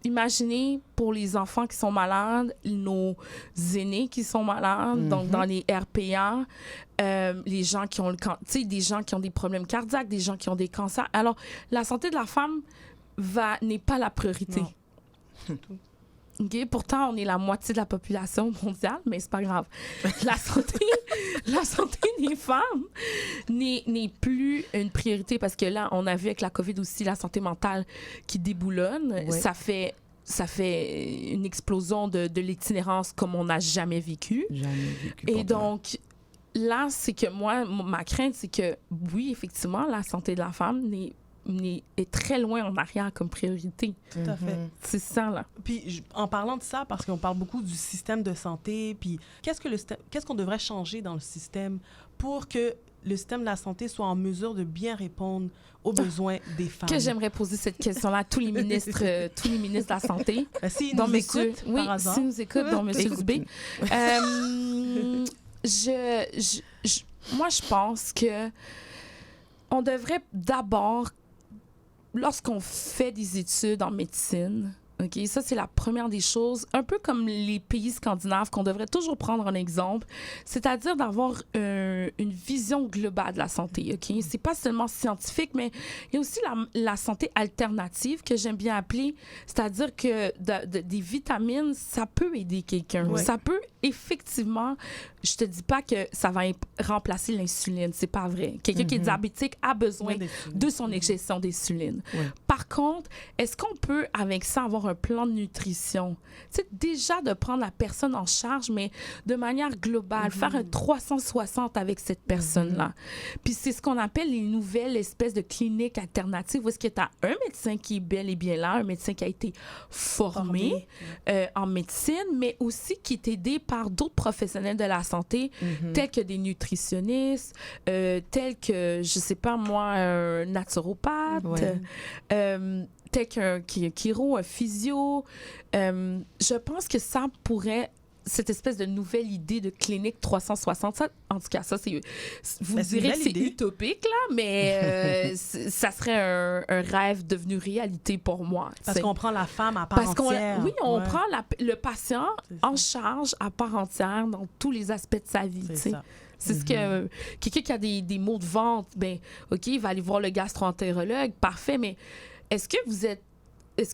imaginez pour les enfants qui sont malades, nos aînés qui sont malades, donc dans les RPA, les gens qui ont des gens qui ont des problèmes cardiaques, des gens qui ont des cancers. Alors, la santé de la femme n'est pas la priorité. Okay? Pourtant, on est la moitié de la population mondiale, mais c'est pas grave. La santé des femmes n'est plus une priorité parce que là, on a vu avec la COVID aussi la santé mentale qui déboulonne. Oui. Ça fait une explosion de l'itinérance comme on n'a jamais vécu. Et donc, là, c'est que moi, ma crainte, c'est que oui, effectivement, la santé de la femme est très loin en arrière comme priorité. Tout à fait. C'est ça, là. Puis, en parlant de ça, parce qu'on parle beaucoup du système de santé, puis qu'est-ce qu'on devrait changer dans le système pour que le système de la santé soit en mesure de bien répondre aux besoins des femmes? Que j'aimerais poser cette question-là à tous les ministres de la Santé. S'ils nous écoutent, par hasard. S'ils nous écoutent, dont M. Dubé. Moi, je pense que on devrait d'abord, lorsqu'on fait des études en médecine, OK, ça, c'est la première des choses, un peu comme les pays scandinaves qu'on devrait toujours prendre en exemple, c'est-à-dire d'avoir une vision globale de la santé, OK? C'est pas seulement scientifique, mais il y a aussi la santé alternative que j'aime bien appeler, c'est-à-dire que des vitamines, ça peut aider quelqu'un. Oui. Ça peut effectivement, je te dis pas que ça va remplacer l'insuline, c'est pas vrai. Quelqu'un qui est diabétique a besoin de son injection d'insuline. Oui. Par contre, est-ce qu'on peut, avec ça, avoir un plan de nutrition? Tu sais, déjà de prendre la personne en charge, mais de manière globale, faire un 360 avec cette personne-là. Puis c'est ce qu'on appelle les nouvelles espèces de cliniques alternatives, où est-ce que tu as un médecin qui est bel et bien là, un médecin qui a été formé en médecine, mais aussi qui est aidé par d'autres professionnels de la santé, tels que des nutritionnistes, tels que, je sais pas moi, un naturopathe, tel qu'un chiro, un physio. Je pense que ça pourrait cette espèce de nouvelle idée de clinique 360. Ça, en tout cas, ça, vous Ben, direz que c'est idée. utopique, là, mais ça serait un rêve devenu réalité pour moi. Parce qu'on prend la femme à part entière. On Ouais. prend le patient en charge à part entière dans tous les aspects de sa vie. C'est tu sais. ça. C'est ce que quelqu'un qui a des maux de ventre, ben OK, il va aller voir le gastro-entérologue, parfait, mais est-ce que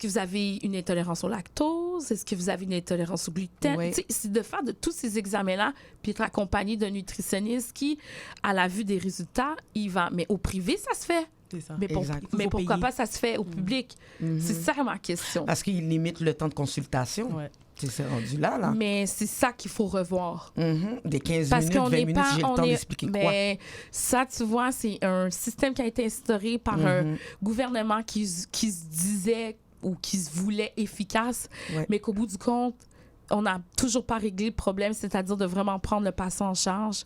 vous avez une intolérance au lactose? Est-ce que vous avez une intolérance au gluten? Oui. Tu sais, c'est de faire de tous ces examens-là, puis être accompagné d'un nutritionniste qui, à la vue des résultats, il va. Mais au privé, ça se fait. C'est ça. Mais, Exact. Faut pourquoi payer. pas ça se fait au public? C'est ça ma question. Parce qu'il limite le temps de consultation. Ouais. C'est rendu là. Mais c'est ça qu'il faut revoir. Des 15 Parce minutes, qu'on 20 n'est minutes, pas. j'ai le temps d'expliquer quoi. Mais ça, tu vois, c'est un système qui a été instauré par un gouvernement qui se disait ou qui se voulait efficace, Ouais. mais qu'au bout du compte, on n'a toujours pas réglé le problème, c'est-à-dire de vraiment prendre le patient en charge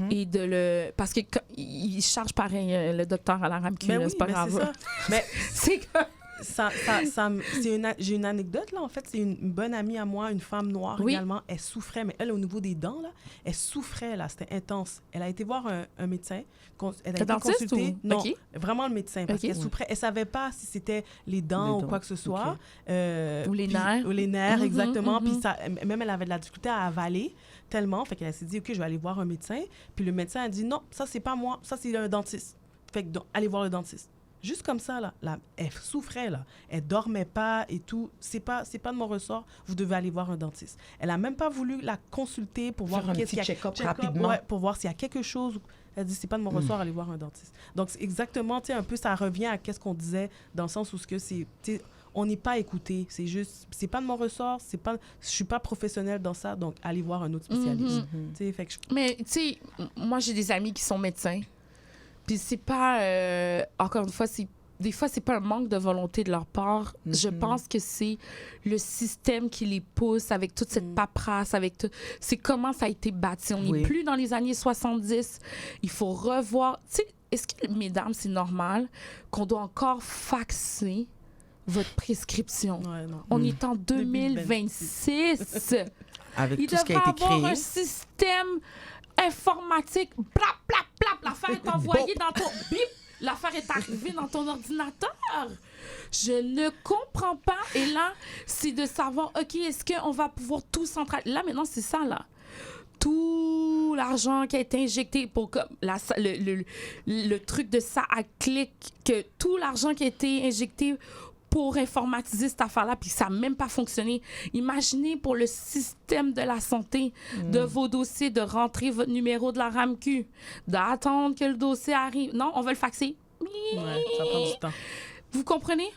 et de le... Parce qu'il charge pareil le docteur à la RAMQ, Ben là, oui, c'est pas ben grave. c'est ça. Mais C'est que... j'ai une anecdote, là, en fait. C'est une bonne amie à moi, une femme noire Oui. également. Elle souffrait, mais elle, au niveau des dents, là, elle souffrait, là. C'était intense. Elle a été voir un médecin. Elle a été dentiste consultée. ou- Non, OK. vraiment le médecin, parce OK. qu'elle souffrait. Elle savait pas si c'était les dents Les ou dents, quoi que ce soit. OK. Ou les Puis- nerfs. Ou les nerfs, Mhm, exactement. Puis mhm. ça, même elle avait de la difficulté à avaler tellement. Fait qu'elle s'est dit, OK, je vais aller voir un médecin. Puis le médecin a dit, non, ça, c'est pas moi. Ça, c'est un dentiste. Fait que, allez voir le dentiste. Juste comme ça, là, elle souffrait, là. Elle dormait pas et tout. C'est pas de mon ressort. Vous devez aller voir un dentiste. Elle a même pas voulu la consulter pour voir Faire un qu'est-ce petit qu'il y a. check-up rapidement. Ouais, pour voir s'il y a quelque chose. Elle dit, c'est pas de mon ressort, allez voir un dentiste. Donc, c'est exactement, tu sais, un peu, ça revient à qu'est-ce qu'on disait dans le sens où ce que c'est, tu sais, on n'est pas écouté. C'est juste, c'est pas de mon ressort, je suis pas professionnelle dans ça, donc allez voir un autre spécialiste. Tu sais, fait que Mais, tu sais, moi, j'ai des amis qui sont médecins. Puis c'est pas... encore une fois, des fois, c'est pas un manque de volonté de leur part. Je pense que c'est le système qui les pousse avec toute cette paperasse, avec tout. C'est comment ça a été bâti. On n'est Oui. plus dans les années 70. Il faut revoir. Tu sais, est-ce que, mesdames, c'est normal qu'on doit encore faxer votre prescription? ouais, non. On est en 2026. Avec Il tout ce qui a devrait été avoir créé. un système informatique. Plap, plap, plap. L'affaire est envoyée dans ton... Bip! L'affaire est arrivée dans ton ordinateur. Je ne comprends pas. Et là, c'est de savoir, OK, est-ce qu'on va pouvoir tout centraliser? Là, maintenant, c'est ça, là. Tout l'argent qui a été injecté pour comme le truc de ça à clic, que tout l'argent qui a été injecté pour informatiser cette affaire-là, puis ça n'a même pas fonctionné. Imaginez pour le système de la santé, de vos dossiers, de rentrer votre numéro de la RAMQ, d'attendre que le dossier arrive. Non, on va le faxer. Ouais, ça prend du temps. Vous comprenez?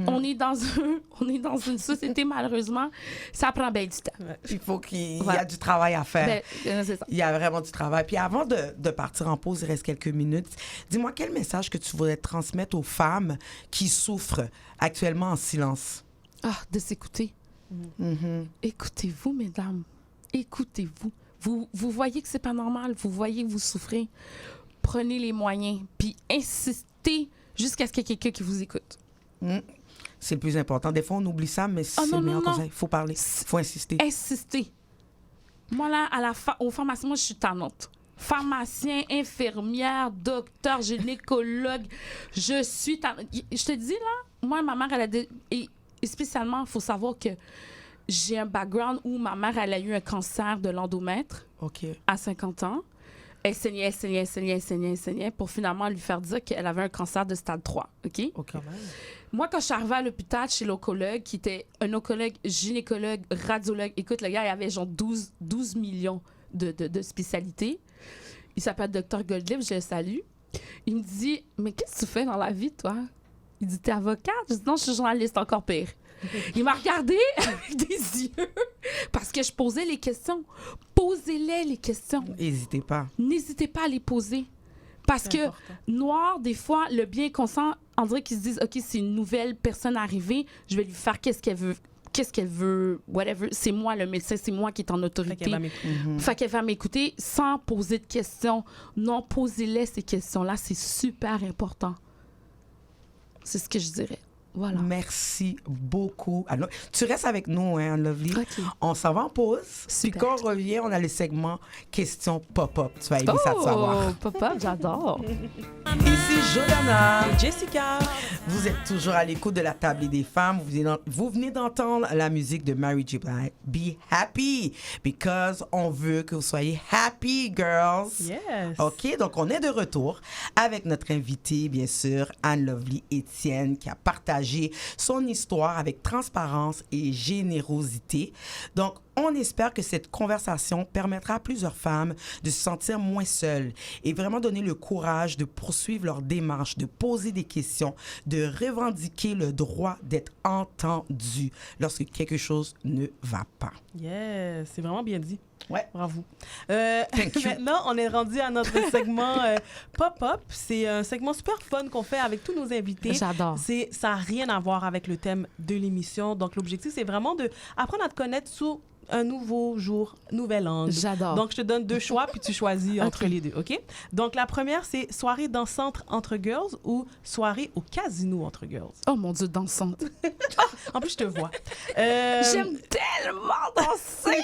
On est dans une société, malheureusement, ça prend bien du temps. Il faut qu'il y Voilà. a du travail à faire. Ben, c'est ça. Il y a vraiment du travail. Puis avant de partir en pause, il reste quelques minutes. Dis-moi, quel message que tu voudrais transmettre aux femmes qui souffrent actuellement en silence? Ah, de s'écouter. Écoutez-vous, mesdames. Écoutez-vous. Vous voyez que c'est pas normal. Vous voyez que vous souffrez. Prenez les moyens. Puis insistez jusqu'à ce qu'il y ait quelqu'un qui vous écoute. C'est le plus important. Des fois, on oublie ça, mais c'est non, le meilleur non, non. conseil. Il faut parler. Il faut insister. Insistez. Moi, là, au pharmacien, moi, je suis tannante. Pharmacien, infirmière, docteur, gynécologue, je suis tannante. Je te dis, là, moi, ma mère, elle a des... Et spécialement, il faut savoir que j'ai un background où ma mère, elle a eu un cancer de l'endomètre OK. à 50 ans. Elle saignait pour finalement lui faire dire qu'elle avait un cancer de stade 3. OK? OK. Moi, quand je suis arrivée à l'hôpital chez l'oncologue, qui était un oncologue, gynécologue, radiologue, écoute, le gars, il avait genre 12 millions de spécialités. Il s'appelle Dr. Goldlip, je le salue. Il me dit, mais qu'est-ce que tu fais dans la vie, toi? Il dit, t'es avocate? Je dis, non, je suis journaliste, encore pire. Il m'a regardé avec des yeux parce que je posais les questions. Posez-les, les questions. N'hésitez pas. N'hésitez pas à les poser. Parce C'est que important. noir, des fois, le bien consent, on dirait qu'ils se disent, OK, c'est une nouvelle personne arrivée, je vais lui faire qu'est-ce qu'elle veut, whatever. C'est moi le médecin, c'est moi qui est en Fait autorité. qu'elle va m'écouter. Fait qu'elle va m'écouter sans poser de questions. Non, posez-les ces questions-là, c'est super important. C'est ce que je dirais. Voilà. Merci beaucoup. Alors, tu restes avec nous, hein, Lovely. OK. On s'en va en pause. Puis Super. quand on revient, on a le segment questions pop-up. Tu vas aimer ça de savoir. Oh, papa, j'adore. Ici Jordana. Jessica. Vous êtes toujours à l'écoute de la table des femmes. Vous venez d'entendre la musique de Mary J. Blige. Be happy. Because on veut que vous soyez happy, girls. Yes. OK, donc on est de retour avec notre invitée, bien sûr, Anne-Lovely Étienne, qui a partagé son histoire avec transparence et générosité. Donc, on espère que cette conversation permettra à plusieurs femmes de se sentir moins seules et vraiment donner le courage de poursuivre leur démarche, de poser des questions, de revendiquer le droit d'être entendu lorsque quelque chose ne va pas. Yes, c'est vraiment bien dit. Ouais. Bravo. Thank you. Maintenant, on est rendu à notre segment Pop-Up. C'est un segment super fun qu'on fait avec tous nos invités. J'adore. Ça n'a rien à voir avec le thème de l'émission. Donc, l'objectif, c'est vraiment d'apprendre à te connaître sous un nouveau jour, nouvel angle. J'adore. Donc, je te donne 2 choix, puis tu choisis entre les deux, OK? Donc, la première, c'est soirée dansante entre girls ou soirée au casino entre girls. Oh mon Dieu, dansante. En plus, je te vois. J'aime tellement danser.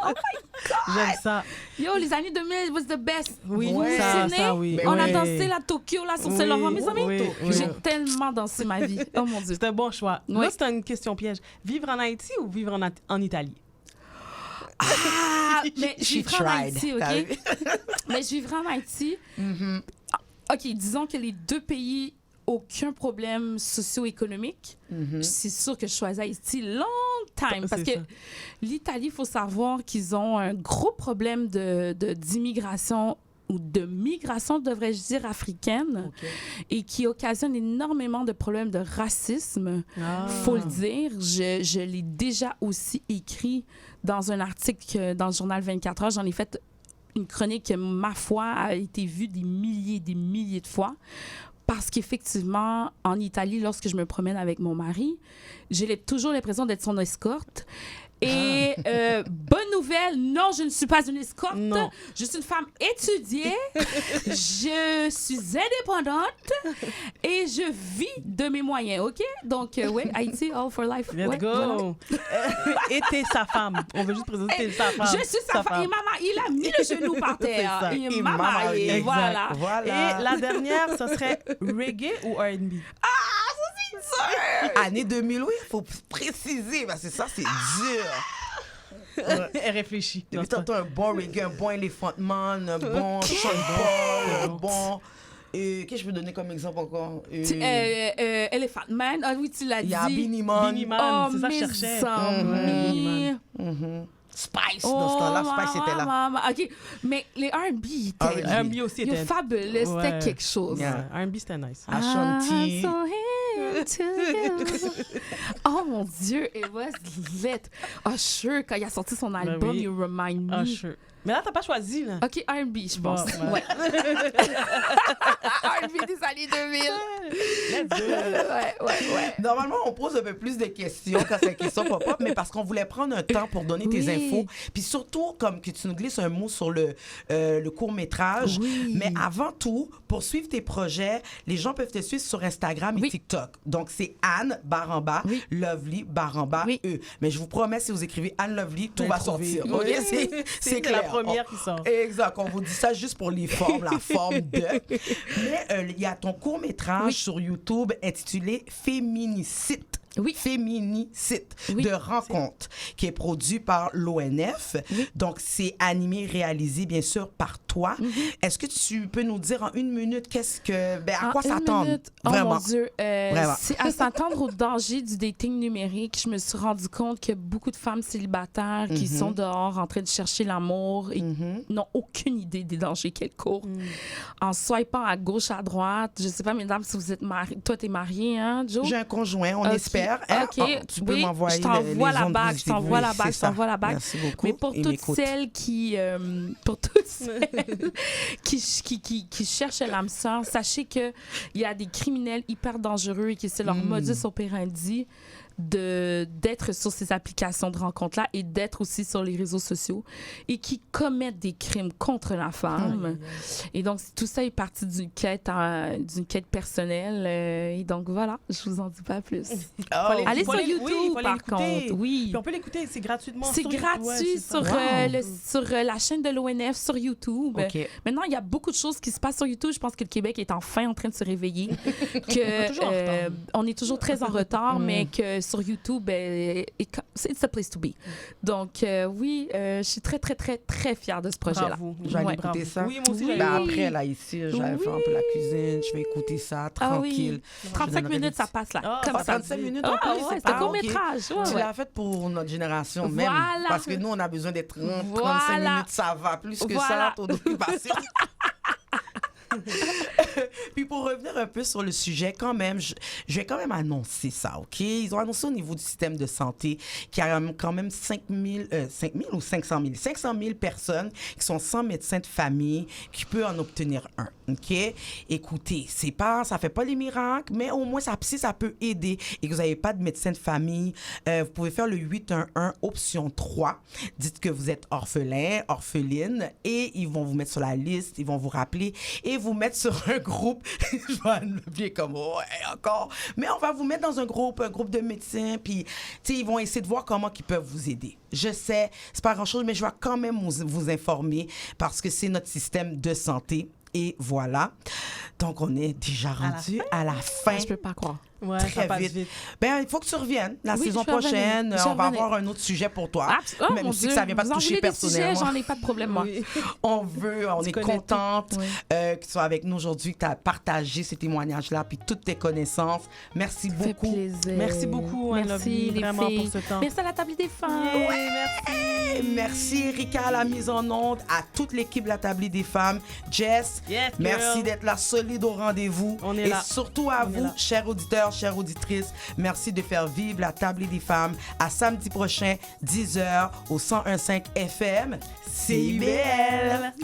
Oh my God. J'aime ça. Yo, les années 2000 was the best. Oui, Vous vous ça, souvenez? ça, oui. On a Oui. dansé la Tokyo, là, sur Oui, Saint-Laurent, mes amis. oui, oui. J'ai tellement dansé ma vie. Oh mon Dieu. C'est un bon choix. Oui. Là, c'est une question piège. Vivre en Haïti ou vivre en Italie? Ah, mais je She vivrai en tried. Haïti, T'as vu? OK? Mais je vivrai en Haïti. OK, disons que les deux pays, aucun problème socio-économique. C'est sûr que je choisis Haïti long time. Parce C'est que ça. l'Italie, il faut savoir qu'ils ont un gros problème d'immigration ou de migration, devrais-je dire, africaine, et qui occasionne énormément de problèmes de racisme. Ah. Faut le dire, je l'ai déjà aussi écrit dans un article dans le journal 24 heures. J'en ai fait une chronique qui, ma foi, a été vue des milliers de fois. Parce qu'effectivement, en Italie, lorsque je me promène avec mon mari, j'ai toujours l'impression d'être son escorte. Et bonne nouvelle, non, je ne suis pas une escorte. Non. Je suis une femme étudiée. Je suis indépendante et je vis de mes moyens, OK? Donc, oui, Haïti, all for life. Let's Ouais, go! voilà. Et t'es sa femme. On veut juste présenter t'es sa femme. Je suis sa femme. Il a mis le genou par terre. ça. Il m'a marié. Exact. Voilà. Voilà. Et la dernière, ce serait reggae ou R&B? Année 2000, oui, il faut préciser, parce que ça, c'est dur. Elle réfléchit. Depuis tantôt, un bon reggae, un bon Elephant Man, un bon Sean Paul, un bon... qu'est-ce que je peux donner comme exemple encore? Elephant Man, ah oui, tu l'as Il dit. y a Beanie Man. Beanie Man, Oh, c'est ça que je mes cherchais. amis. Spice, dans ce temps-là, Spice était là. Maman. OK, mais les R&B, R&B. R&B aussi ils était... fabuleux, c'était Ouais. quelque chose. Yeah. R&B, c'était nice. Ashanti. I'm so into you. Oh mon Dieu, it was lit. Usher, quand il a sorti son album, oui. You Remind Me. Usher. Mais là, t'as pas choisi, là. OK, R&B, je pense. Bon, ouais. R&B des années 2000. Let's go. Ouais. Normalement, on pose un peu plus de questions quand c'est une question pop-up, mais parce qu'on voulait prendre un temps pour donner tes Oui. infos. Puis surtout, comme que tu nous glisses un mot sur le court-métrage. Oui. Mais avant tout, pour suivre tes projets, les gens peuvent te suivre sur Instagram et Oui. TikTok. Donc, c'est Anne Baramba, Oui. Lovely Baramba, Oui. E. Mais je vous promets, si vous écrivez Anne Lovely, tout va sortir. Oui. OK? C'est la clair. première qui sort. Exact. On vous dit ça juste pour les formes, la forme de. Mais il y a ton court-métrage Oui. sur YouTube intitulé Féminicite. Oui. Féminicite Oui. de rencontre qui est produit par l'ONF. Oui. Donc, c'est animé, réalisé, bien sûr, par toi. Est-ce que tu peux nous dire en 1 minute à quoi s'attendre? Oh Vraiment. mon Dieu. Vraiment. C'est à s'attendre au danger du dating numérique. Je me suis rendu compte qu'il y a beaucoup de femmes célibataires qui sont dehors en train de chercher l'amour et n'ont aucune idée des dangers qu'elles courent. En swipant à gauche, à droite. Je sais pas, mesdames, si vous êtes mariées. Toi, t'es mariée, hein, Joe? J'ai un conjoint, on Ok. espère. Hein? OK. Ah, tu peux Oui, m'envoyer je t'envoie les la ondes bague, positives. je t'envoie la Oui, bague, c'est je t'envoie ça. la bague. Merci beaucoup. Mais pour Et toutes m'écoute. celles qui cherchent l'âme sœur, sachez qu'il y a des criminels hyper dangereux et que c'est leur modus operandi d'être sur ces applications de rencontres-là et d'être aussi sur les réseaux sociaux et qui commettent des crimes contre la femme. Et donc, tout ça est parti d'une quête personnelle. Et donc, voilà, je vous en dis pas plus. Allez sur YouTube, par contre. Oui. Puis on peut l'écouter, c'est gratuitement. C'est gratuit sur la chaîne de l'ONF sur YouTube. OK. Maintenant, il y a beaucoup de choses qui se passent sur YouTube. Je pense que le Québec est enfin en train de se réveiller. On est toujours très en retard, mais que sur YouTube, it's a place to be. Donc, oui, je suis très, très, très, très fière de ce projet-là. Je vais aller écouter ça. Oui, moi aussi, Après, là, ici, je vais faire un peu la cuisine. Je vais écouter ça tranquille. 35 minutes, ça passe là. Comme ça. 35 minutes, c'est un court-métrage. Tu l'as fait pour notre génération même. Voilà. Parce que nous, on a besoin d'être 35 minutes, ça va. Plus que ça, ton occupation. Puis pour revenir un peu sur le sujet, quand même, je vais quand même annoncer ça, OK? Ils ont annoncé au niveau du système de santé qu'il y a quand même 5 000 ou 500 000? 500 000 personnes qui sont sans médecin de famille qui peuvent en obtenir un, OK? Écoutez, ça fait pas les miracles, mais au moins, si ça peut aider et que vous n'avez pas de médecin de famille, vous pouvez faire le 811 option 3. Dites que vous êtes orpheline, et ils vont vous mettre sur la liste, ils vont vous rappeler et vous mettre sur un groupe. Je vais l'oublier comme encore. Mais on va vous mettre dans un groupe de médecins, puis ils vont essayer de voir comment ils peuvent vous aider. Je sais, c'est pas grand-chose, mais je vais quand même vous informer parce que c'est notre système de santé. Et voilà. Donc, on est déjà rendu à la fin. Je peux pas croire. Ouais, très vite. Ben, il faut que tu reviennes. La saison prochaine, on va avoir un autre sujet pour toi. Même si ça ne vient pas te toucher personnellement. J'en ai pas de problème, moi. Oui. On est contente que tu sois avec nous aujourd'hui, que tu as partagé ces témoignages-là, puis toutes tes connaissances. Merci beaucoup. Ça fait plaisir. Merci beaucoup, Merci, les vraiment filles. pour ce temps. Merci à la table des femmes. Merci. Merci, Erika, à la mise en onde, à toute l'équipe de la table des femmes. Jess, merci d'être là, solide au rendez-vous. On est là. Et surtout à vous, chers auditeurs, chères auditrices, merci de faire vivre la table des femmes. À samedi prochain, 10h, au 101.5 FM. CIBL.